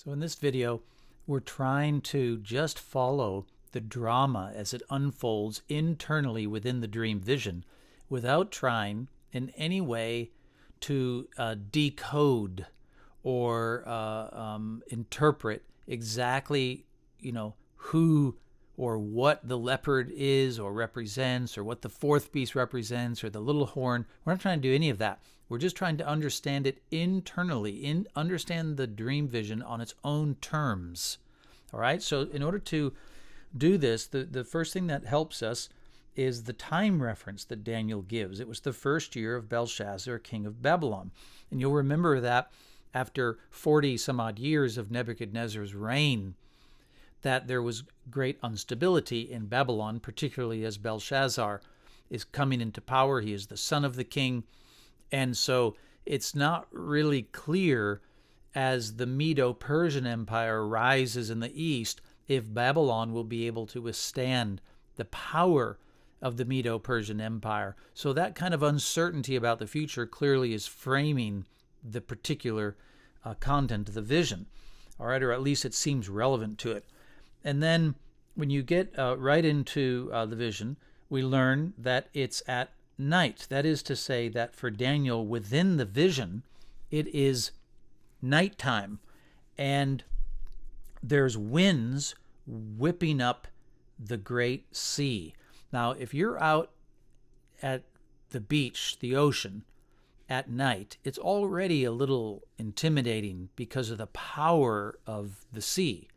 So in this video, we're trying to just follow the drama as it unfolds internally within the dream vision without trying in any way to decode or interpret exactly, who or what the leopard is or represents or what the fourth beast represents or the little horn. We're not trying to do any of that. We're just trying to understand it internally, understand the dream vision on its own terms. All right? So in order to do this, the first thing that helps us is the time reference that Daniel gives. It was the first year of Belshazzar, king of Babylon. And you'll remember that after 40 some odd years of Nebuchadnezzar's reign, that there was great instability in Babylon, particularly as Belshazzar is coming into power. He is the son of the king. And so it's not really clear as the Medo-Persian Empire rises in the east if Babylon will be able to withstand the power of the Medo-Persian Empire. So that kind of uncertainty about the future clearly is framing the particular content of the vision, all right, or at least it seems relevant to it. And then when you get right into the vision, we learn that it's at night. That is to say that for Daniel, within the vision, it is nighttime, and there's winds whipping up the great sea. Now, if you're out at the beach, the ocean, at night, it's already a little intimidating because of the power of the sea.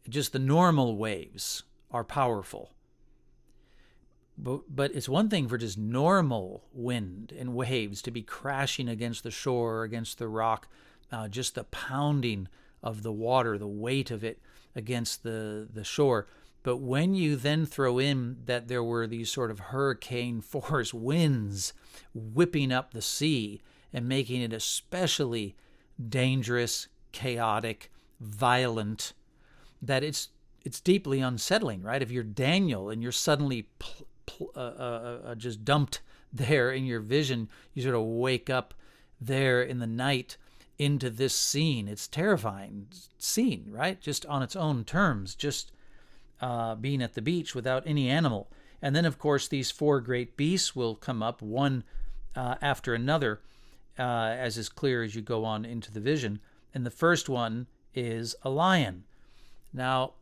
Just the normal waves are powerful. But it's one thing for just normal wind and waves to be crashing against the shore or against the rock, just the pounding of the water, the weight of it against the shore. But when you then throw in that there were these sort of hurricane force winds whipping up the sea and making it especially dangerous, chaotic, violent, that it's deeply unsettling, right? If you're Daniel and you're suddenly just dumped there in your vision, you sort of wake up there in the night into this scene. It's terrifying scene, right? Just on its own terms, just being at the beach without any animal. And then, of course, these four great beasts will come up one after another, as is clear as you go on into the vision. And the first one is a lion. Now,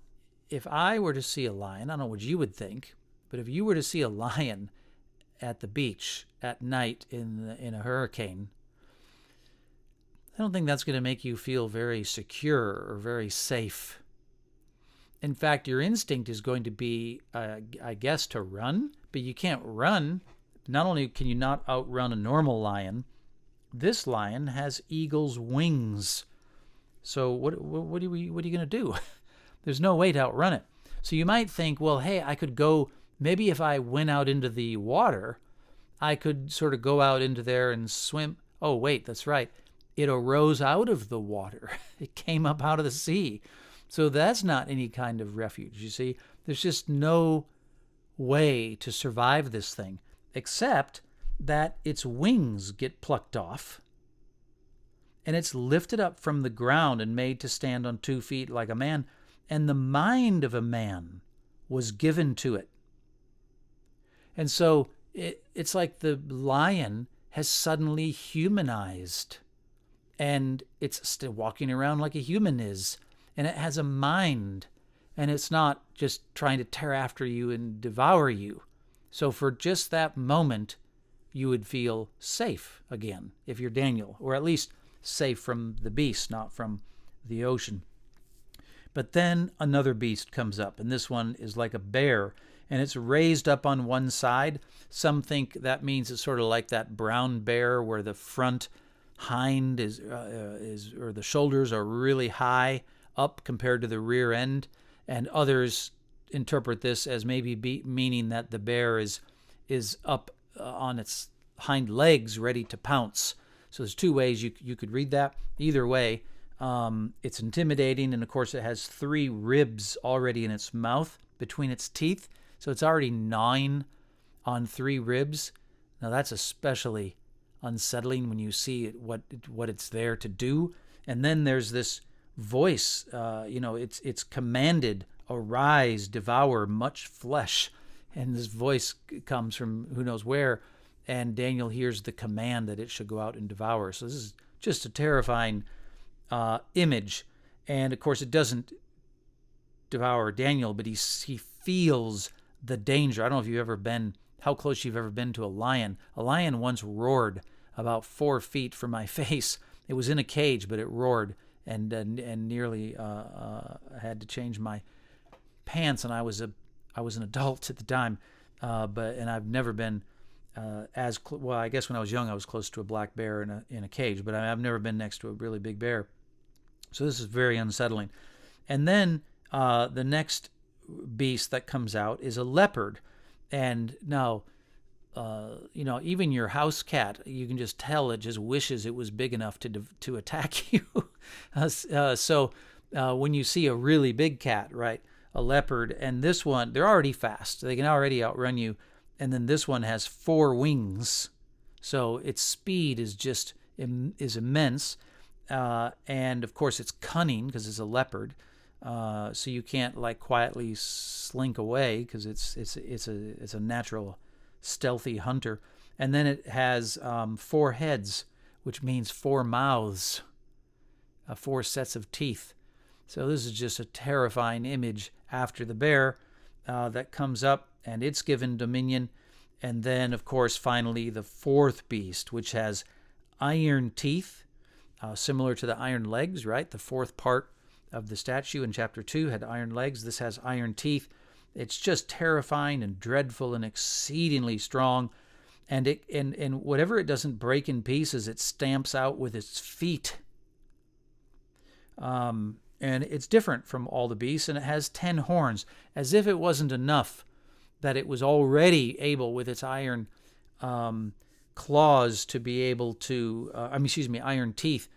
if I were to see a lion, I don't know what you would think, but if you were to see a lion at the beach at night in a hurricane, I don't think that's going to make you feel very secure or very safe. In fact, your instinct is going to be, I guess, to run, but you can't run. Not only can you not outrun a normal lion, this lion has eagle's wings. So what are you going to do? There's no way to outrun it. So you might think, well, hey, I could go, maybe if I went out into the water, I could sort of go out into there and swim. Oh, wait, that's right. It arose out of the water. It came up out of the sea. So that's not any kind of refuge, you see. There's just no way to survive this thing, except that its wings get plucked off, and it's lifted up from the ground and made to stand on 2 feet like a man, and the mind of a man was given to it. And so it's like the lion has suddenly humanized, and it's still walking around like a human is, and it has a mind, and it's not just trying to tear after you and devour you. So for just that moment, you would feel safe again if you're Daniel, or at least safe from the beast, not from the ocean. But then another beast comes up, and this one is like a bear, and it's raised up on one side. Some think that means it's sort of like that brown bear where the front hind is or the shoulders are really high up compared to the rear end, and others interpret this as maybe meaning that the bear is up on its hind legs ready to pounce. So there's two ways you could read that. Either way, it's intimidating, and of course it has 3 ribs already in its mouth between its teeth, so it's already gnawing on 3 ribs. Now that's especially unsettling when you see what it's there to do. And then there's this voice, it's commanded, arise, devour much flesh. And this voice comes from who knows where, and Daniel hears the command that it should go out and devour. So this is just a terrifying image. And of course, it doesn't devour Daniel, but he feels the danger. I don't know if you've ever been, how close you've ever been to a lion. A lion once roared about 4 feet from my face. It was in a cage, but it roared and nearly had to change my pants. And I was an adult at the time, and I've never been well. I guess when I was young, I was close to a black bear in a cage, but I've never been next to a really big bear. So this is very unsettling. And then the next beast that comes out is a leopard. And now, even your house cat, you can just tell it just wishes it was big enough to attack you. So when you see a really big cat, right, a leopard, and this one, they're already fast. They can already outrun you. And then this one has 4 wings. So its speed is immense. And of course it's cunning because it's a leopard. So you can't quietly slink away because it's a natural stealthy hunter. And then it has 4 heads, which means 4 mouths, 4 sets of teeth. So this is just a terrifying image after the bear that comes up, and it's given dominion. And then, of course, finally the 4th beast, which has iron teeth, similar to the iron legs, right? The 4th part of the statue in chapter 2 had iron legs. This has iron teeth. It's just terrifying and dreadful and exceedingly strong. And whatever it doesn't break in pieces, it stamps out with its feet. And it's different from all the beasts, and it has 10 horns, as if it wasn't enough that it was already able with its iron claws to be able to, iron teeth.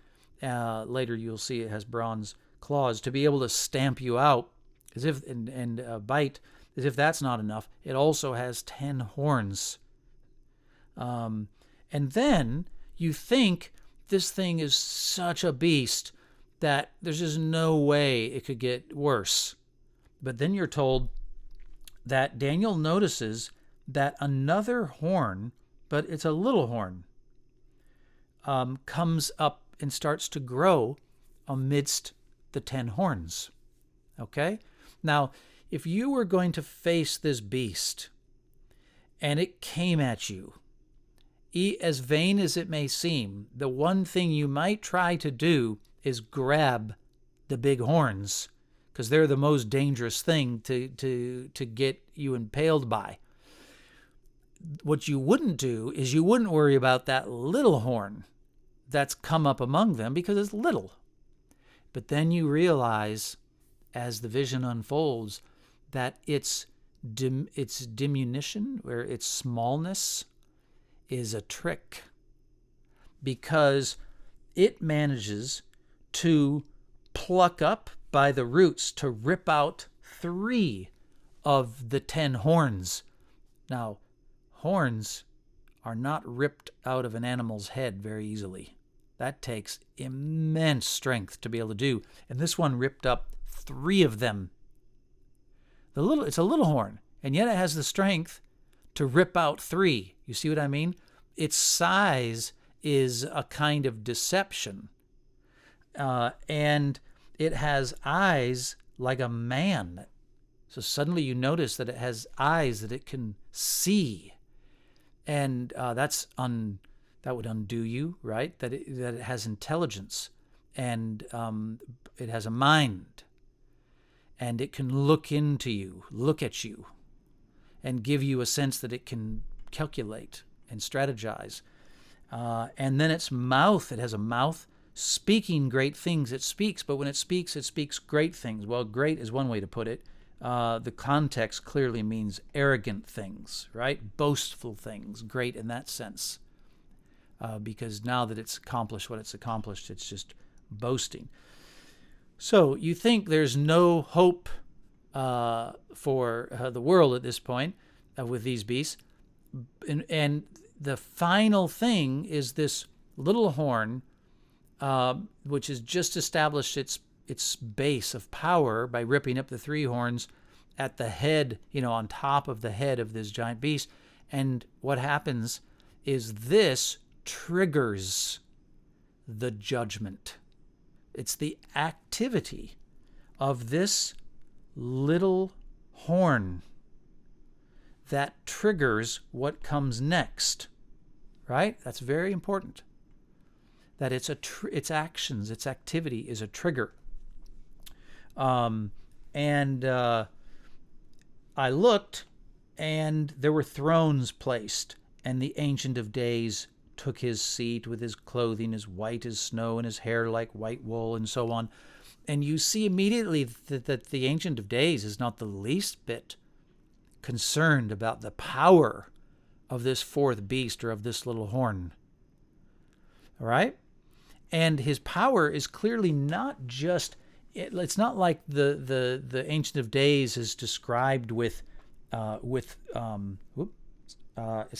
Later you'll see it has bronze claws to be able to stamp you out, as if and bite. As if that's not enough, it also has 10 horns. And then you think this thing is such a beast that there's just no way it could get worse. But then you're told that Daniel notices that another horn, but it's a little horn, comes up and starts to grow amidst the 10 horns. Okay? Now, if you were going to face this beast and it came at you, as vain as it may seem, the one thing you might try to do is grab the big horns, because they're the most dangerous thing to get you impaled by. What you wouldn't do is you wouldn't worry about that little horn that's come up among them, because it's little. But then you realize, as the vision unfolds, that its diminution, or its smallness, is a trick, because it manages to pluck up by the roots, to rip out 3 of the 10 horns. Now, horns are not ripped out of an animal's head very easily. That takes immense strength to be able to do. And this one ripped up 3 of them. It's a little horn, and yet it has the strength to rip out 3. You see what I mean? Its size is a kind of deception. And it has eyes like a man. So suddenly you notice that it has eyes that it can see. And that would undo you, right? That it has intelligence, and it has a mind. And it can look at you, and give you a sense that it can calculate and strategize. And then its mouth, it has a mouth speaking great things. It speaks, but when it speaks great things. Well, great is one way to put it. The context clearly means arrogant things, right? Boastful things, great in that sense. Because now that it's accomplished what it's accomplished, it's just boasting. So you think there's no hope for the world at this point with these beasts. And the final thing is this little horn, which has just established its its base of power by ripping up the three horns at the head, on top of the head of this giant beast. And what happens is this triggers the judgment. It's the activity of this little horn that triggers what comes next, right? That's very important. That its actions, its activity is a trigger. I looked, and there were thrones placed, and the Ancient of Days took his seat with his clothing as white as snow and his hair like white wool, and so on. And you see immediately that the Ancient of Days is not the least bit concerned about the power of this fourth beast, or of this little horn. All right? And his power is clearly not just, it's not like the Ancient of Days is described with it's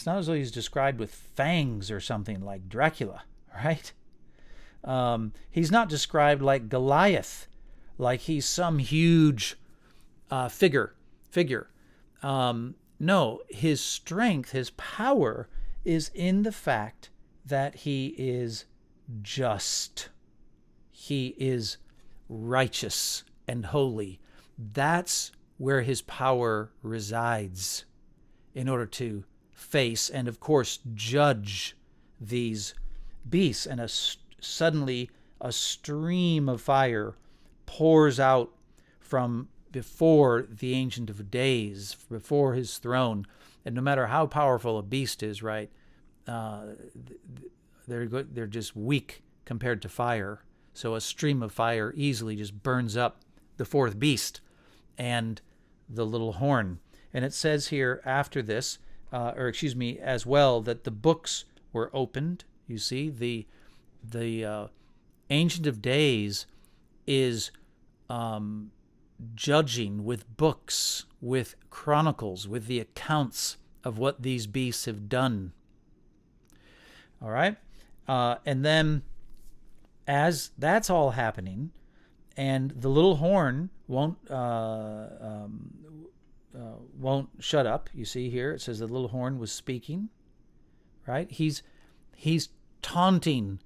not as though he's described with fangs or something like Dracula, right? He's not described like Goliath, like he's some huge figure. No, his strength, his power is in the fact that he is just. He is righteous and holy. That's where his power resides in order to face and, of course, judge these beasts. And suddenly a stream of fire pours out from before the Ancient of Days, before his throne. And no matter how powerful a beast is, right, they're just weak compared to fire. So a stream of fire easily just burns up the fourth beast and the little horn. And it says here after this, as well, that the books were opened. You see, the Ancient of Days is judging with books, with chronicles, with the accounts of what these beasts have done. All right? And then as that's all happening, and the little horn won't shut up. You see here, it says the little horn was speaking, right? He's taunting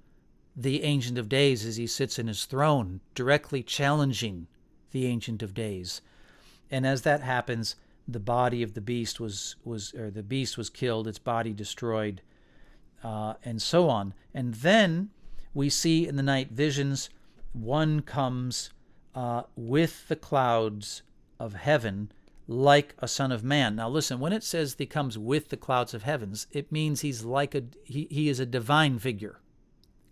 the Ancient of Days as he sits in his throne, directly challenging the Ancient of Days. And as that happens, the body of the beast the beast was killed, its body destroyed, and so on. And then we see in the night visions, one comes with the clouds of heaven like a son of man. Now listen, when it says he comes with the clouds of heavens, it means he's like he is a divine figure.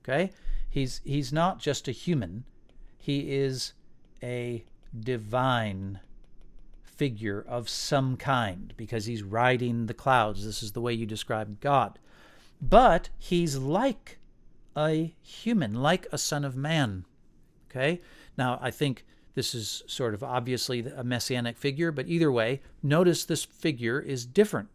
Okay? He's not just a human. He is a divine figure of some kind, because he's riding the clouds. This is the way you describe God. But he's like a human, like a son of man. Okay? Now, I think this is sort of obviously a messianic figure, but either way, notice this figure is different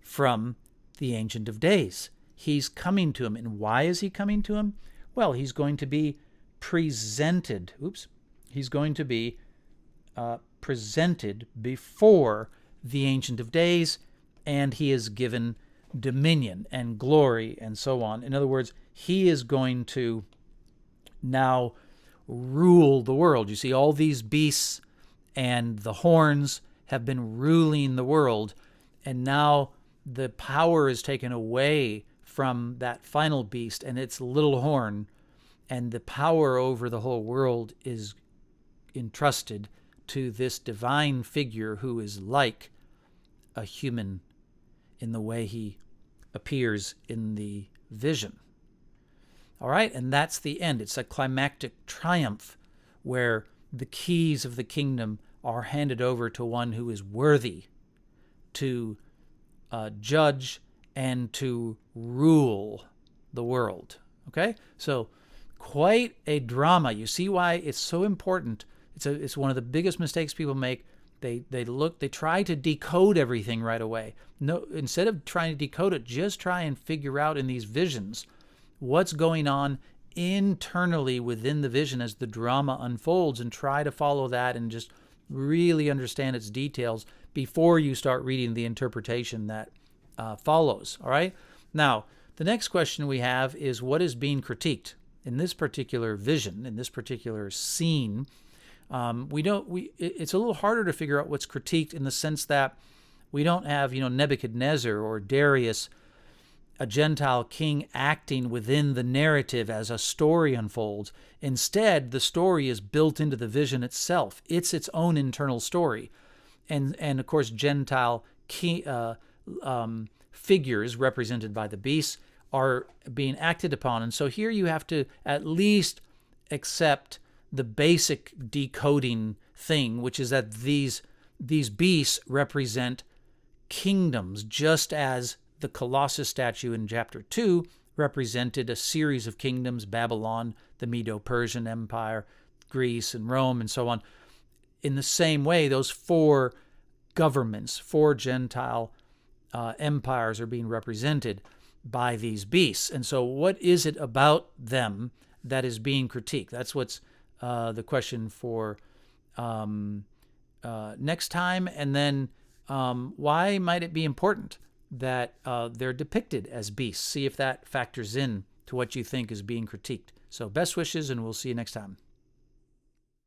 from the Ancient of Days. He's coming to him. And why is he coming to him? Well, he's going to be presented. He's going to be presented before the Ancient of Days, and he is given dominion and glory and so on. In other words, he is going to now rule the world. You see, all these beasts and the horns have been ruling the world, and now the power is taken away from that final beast and its little horn, and the power over the whole world is entrusted to this divine figure who is like a human in the way he appears in the vision. All right, and that's the end. It's a climactic triumph where the keys of the kingdom are handed over to one who is worthy to judge and to rule the world. Okay, so quite a drama. You see why it's so important. It's one of the biggest mistakes people make. They try to decode everything right away. No, instead of trying to decode it, just try and figure out in these visions what's going on internally within the vision as the drama unfolds, and try to follow that and just really understand its details before you start reading the interpretation that follows. All right? Now, the next question we have is, what is being critiqued? In this particular vision, in this particular scene, it's a little harder to figure out what's critiqued, in the sense that we don't have, Nebuchadnezzar or Darius, a Gentile king, acting within the narrative as a story unfolds. Instead, the story is built into the vision itself. It's its own internal story. And of course, Gentile figures represented by the beasts are being acted upon. And so here you have to at least accept the basic decoding thing, which is that these beasts represent kingdoms, just as the Colossus statue in chapter 2 represented a series of kingdoms: Babylon, the Medo-Persian Empire, Greece, and Rome, and so on. In the same way, those four governments, four Gentile empires, are being represented by these beasts. And so what is it about them that is being critiqued? That's what's the question for next time. And then why might it be important that they're depicted as beasts? See if that factors in to what you think is being critiqued. So best wishes, and we'll see you next time.